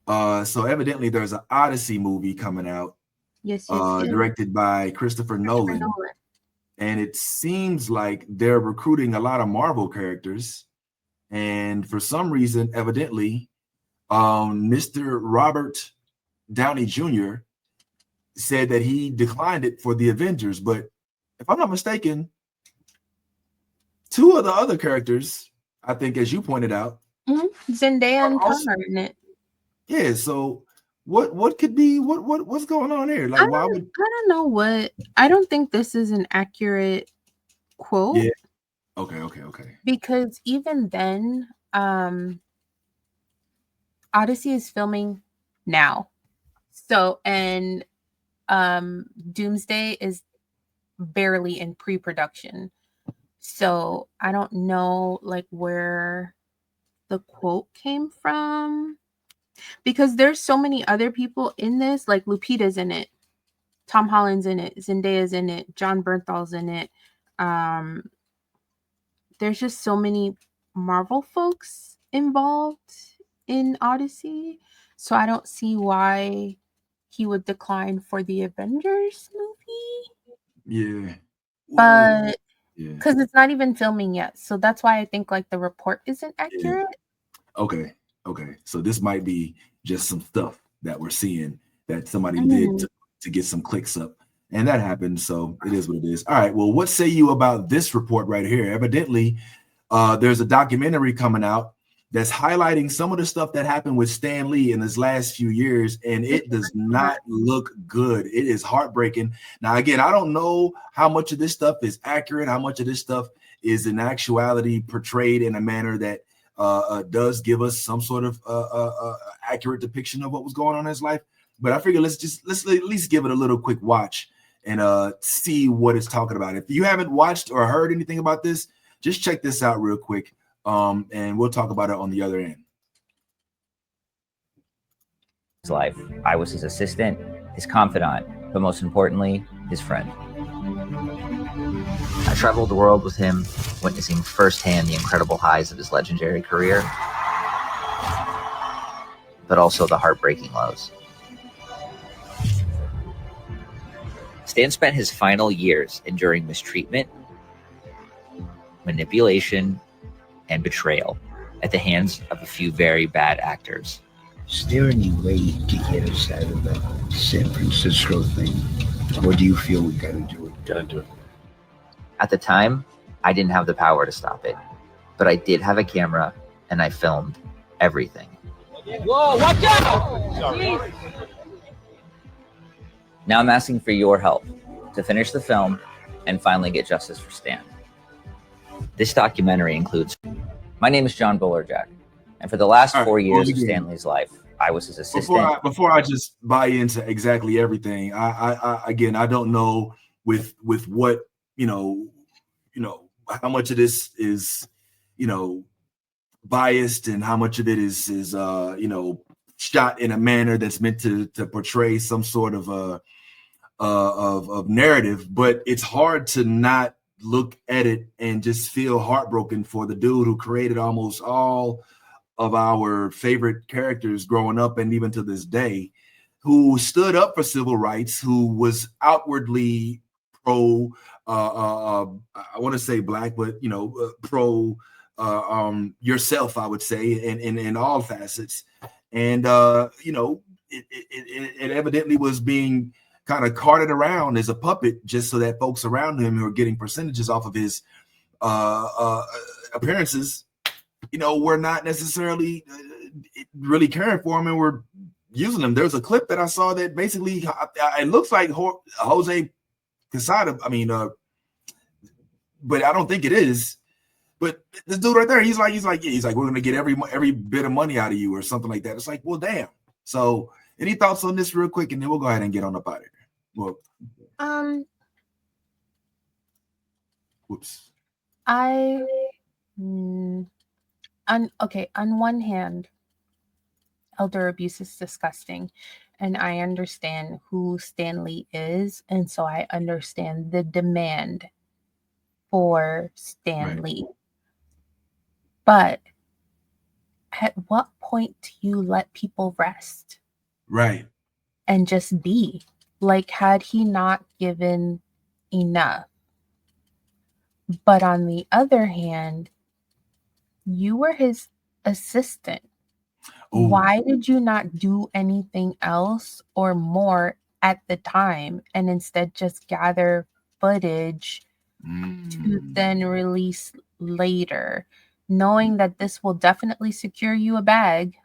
So evidently there's an Odyssey movie coming out, Yes, yes, yes. directed by Christopher Nolan. And it seems like they're recruiting a lot of Marvel characters. And for some reason, evidently, Mr. Robert Downey Jr. said that he declined it for the Avengers. But if I'm not mistaken, two of the other characters, I think, as you pointed out, Zendaya and Tom are in it. Yeah. So what could be what's going on here? Like, why would I don't know what. I don't think this is an accurate quote. Yeah. Okay. Because even then, Odyssey is filming now. So, and Doomsday is barely in pre-production. So I don't know like where the quote came from, because there's so many other people in this. Like Lupita's in it, Tom Holland's in it, Zendaya's in it, John Bernthal's in it. There's just so many Marvel folks involved in Odyssey, so I don't see why he would decline for the Avengers movie. Yeah. But because it's not even filming yet, so that's why I think like the report isn't accurate. Okay. So this might be just some stuff that we're seeing that somebody did to get some clicks up, and that happened. So it is what it is. All right. Well, what say you about this report right here? Evidently, there's a documentary coming out that's highlighting some of the stuff that happened with Stan Lee in his last few years, and it does not look good. It is heartbreaking. Now, again, I don't know how much of this stuff is accurate, how much of this stuff is in actuality portrayed in a manner that does give us some sort of accurate depiction of what was going on in his life. But I figure let's at least give it a little quick watch and see what it's talking about. If you haven't watched or heard anything about this, just check this out real quick. And we'll talk about it on the other end. His life. I was his assistant, his confidant, but most importantly, his friend. I traveled the world with him, witnessing firsthand the incredible highs of his legendary career, but also the heartbreaking lows. Stan spent his final years enduring mistreatment, manipulation, and betrayal at the hands of a few very bad actors. Is there any way to get us out of the San Francisco thing? Or do you feel we gotta do it? Gotta do it. At the time, I didn't have the power to stop it, but I did have a camera and I filmed everything. Whoa, watch out! Now I'm asking for your help to finish the film and finally get justice for Stan. This documentary includes... My name is John Bullerjack, and for the last 4 years of Stan Lee's life, I was his assistant. Before I just buy into exactly everything, I don't know with what how much of this is biased and how much of it is shot in a manner that's meant to portray some sort of narrative, but it's hard to not look at it and just feel heartbroken for the dude who created almost all of our favorite characters growing up and even to this day, who stood up for civil rights, who was outwardly pro I want to say black, but pro yourself, I would say, in all facets. And it evidently was being kind of carted around as a puppet just so that folks around him who are getting percentages off of his appearances, were not necessarily really caring for him and were using him. There's a clip that I saw that basically it looks like Jose Quesada. But I don't think it is. But this dude right there, he's like, we're gonna get every bit of money out of you or something like that. It's like, well, damn. So, any thoughts on this real quick, and then we'll go ahead and get on up out of here. Well, whoops. On one hand, elder abuse is disgusting, and I understand who Stan Lee is, and so I understand the demand for Stan Lee. But at what point do you let people rest? Right. And just be? Like, had he not given enough? But on the other hand, you were his assistant. Ooh. Why did you not do anything else or more at the time and instead just gather footage to then release later, knowing that this will definitely secure you a bag?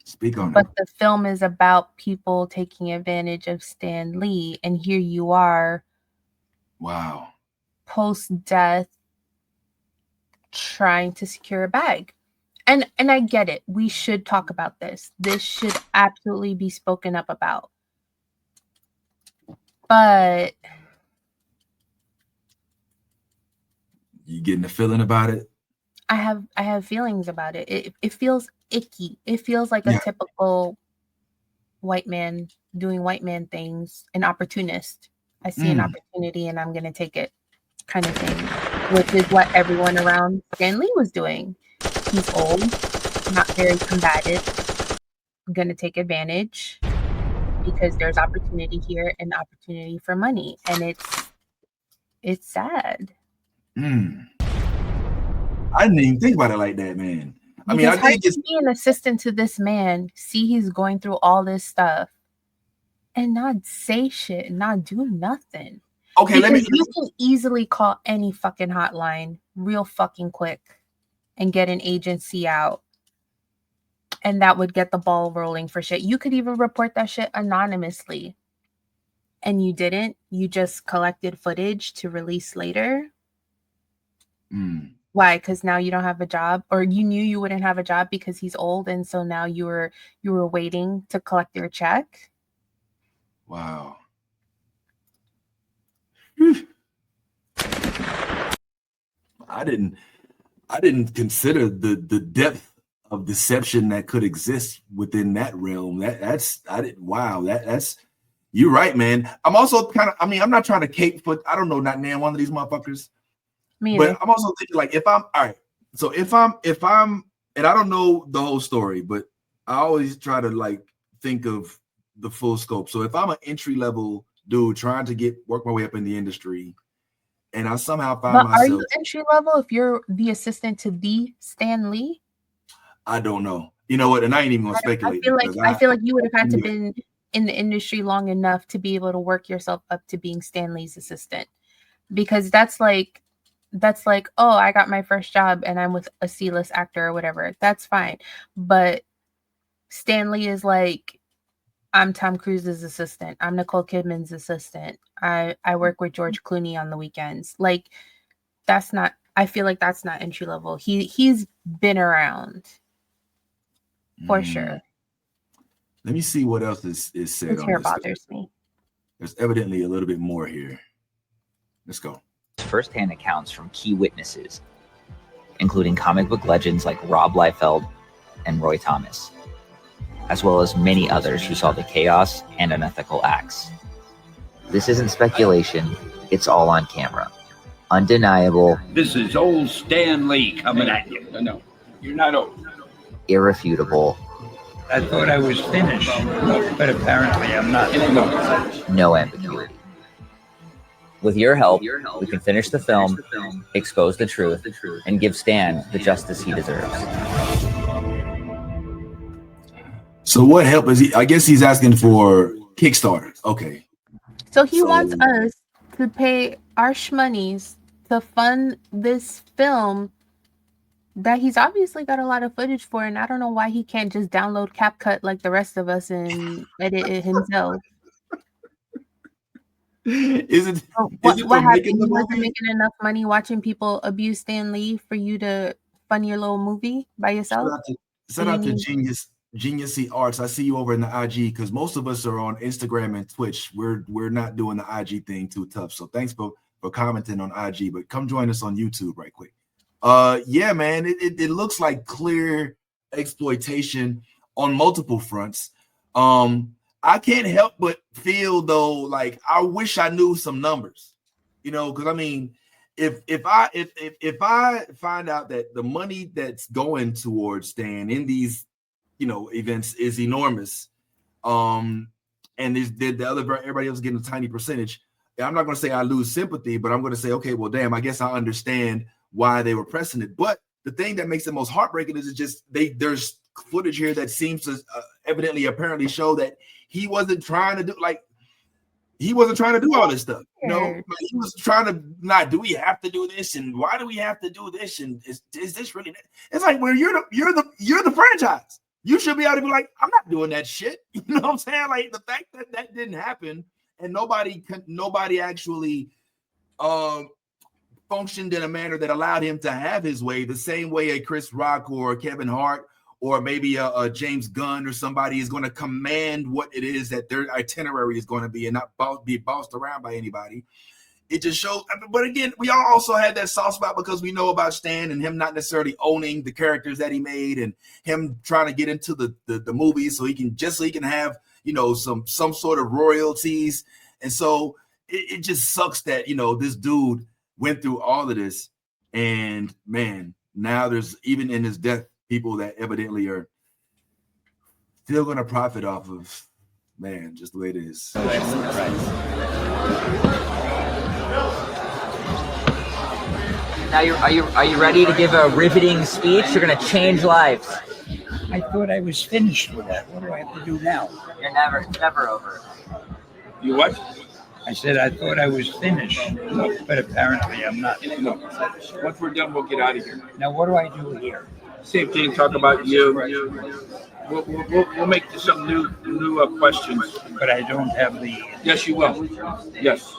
Speak on but it. the film is about people taking advantage of Stan Lee, and here you are, wow, post-death, trying to secure a bag. And I get it. We should talk about this. This should absolutely be spoken up about. But you getting a feeling about it? I have feelings about it. It feels icky. It feels like a typical white man doing white man things, an opportunist. I see an opportunity and I'm gonna take it, kind of thing, which is what everyone around Stan Lee was doing. He's old, not very combative. I'm gonna take advantage because there's opportunity here and opportunity for money, and it's sad. I didn't even think about it like that, man. I mean, I think it's be an assistant to this man, see he's going through all this stuff, and not say shit, and not do nothing. Okay, because you can easily call any fucking hotline real fucking quick and get an agency out, and that would get the ball rolling for shit. You could even report that shit anonymously, and you didn't. You just collected footage to release later. Why? Because now you don't have a job, or you knew you wouldn't have a job because he's old, and so now you were waiting to collect your check. Wow. I didn't consider the depth of deception that could exist within that realm. That's you're right, man. I'm also I'm not trying to cape for, I don't know, not name one of these motherfuckers. But I'm also thinking, like, if I'm all right, so if I'm and I don't know the whole story, but I always try to like think of the full scope. So if I'm an entry level dude trying to work my way up in the industry, and I somehow find myself, are you entry level if you're the assistant to the Stan Lee? I don't know. You know what? And I ain't even gonna speculate. I feel like you would have had to been in the industry long enough to be able to work yourself up to being Stan Lee's assistant, because that's like, oh, I got my first job and I'm with a C-list actor or whatever. That's fine. But Stan Lee is like, I'm Tom Cruise's assistant. I'm Nicole Kidman's assistant. I work with George Clooney on the weekends. Like, that's not, I feel like that's not entry level. He's been around for sure. Let me see what else is said. His hair bothers me. There's evidently a little bit more here. Let's go. First-hand accounts from key witnesses, including comic book legends like Rob Liefeld and Roy Thomas, as well as many others who saw the chaos and unethical acts. This isn't speculation, it's all on camera. Undeniable. This is old Stan Lee coming at you. No, you're not old. Irrefutable. I thought I was finished, but apparently I'm not. No ambiguity. With your help, we can finish the film, expose the truth, and give Stan the justice he deserves. So what help is he? I guess he's asking for Kickstarter. Okay. So he wants us to pay our shmoneys to fund this film that he's obviously got a lot of footage for, and I don't know why he can't just download CapCut like the rest of us and edit it himself. What happened? You wasn't making enough money watching people abuse Stan Lee for you to fund your little movie by yourself? Shout out to Geniusy Arts. I see you over in the IG, because most of us are on Instagram and Twitch. We're not doing the IG thing too tough. So thanks for commenting on IG, but come join us on YouTube right quick. Yeah, man, it looks like clear exploitation on multiple fronts. I can't help but feel, though, like I wish I knew some numbers, because I mean, if I find out that the money that's going towards Stan in these events is enormous, and the other everybody else getting a tiny percentage, I'm not going to say I lose sympathy, but I'm going to say, okay, well, damn, I guess I understand why they were pressing it. But the thing that makes it most heartbreaking is there's footage here that seems to apparently show that he wasn't trying to do all this stuff. Like he was trying to not, do we have to do this, and why do we have to do this, and is this really? It's like, well, you're the franchise. You should be able to be like, I'm not doing that shit. You know what I'm saying? Like the fact that didn't happen, and nobody actually functioned in a manner that allowed him to have his way, the same way a Chris Rock or Kevin Hart or maybe a James Gunn or somebody is going to command what it is that their itinerary is going to be, and not be bossed around by anybody. It just shows. But again, we all also had that soft spot because we know about Stan and him not necessarily owning the characters that he made, and him trying to get into the movies so he can have some sort of royalties. And so it just sucks that this dude went through all of this, and man, now there's, even in his death, people that evidently are still going to profit off of, man, just the way it is. Now, are you ready to give a riveting speech? You're going to change lives. I thought I was finished with that. What do I have to do now? You're never over. You what? I said I thought I was finished, but apparently I'm not. No. Once we're done, we'll get out of here. Now, what do I do here? Same thing. Talk about you. We'll make some new questions. But I don't have the. Yes, you will. Yes.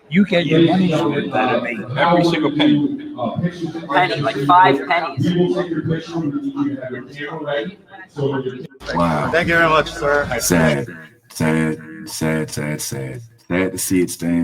You get your money for it out of me. Every single penny. Penny, like 5 pennies. Wow. Thank you very much, sir. Sad to see it, Stan.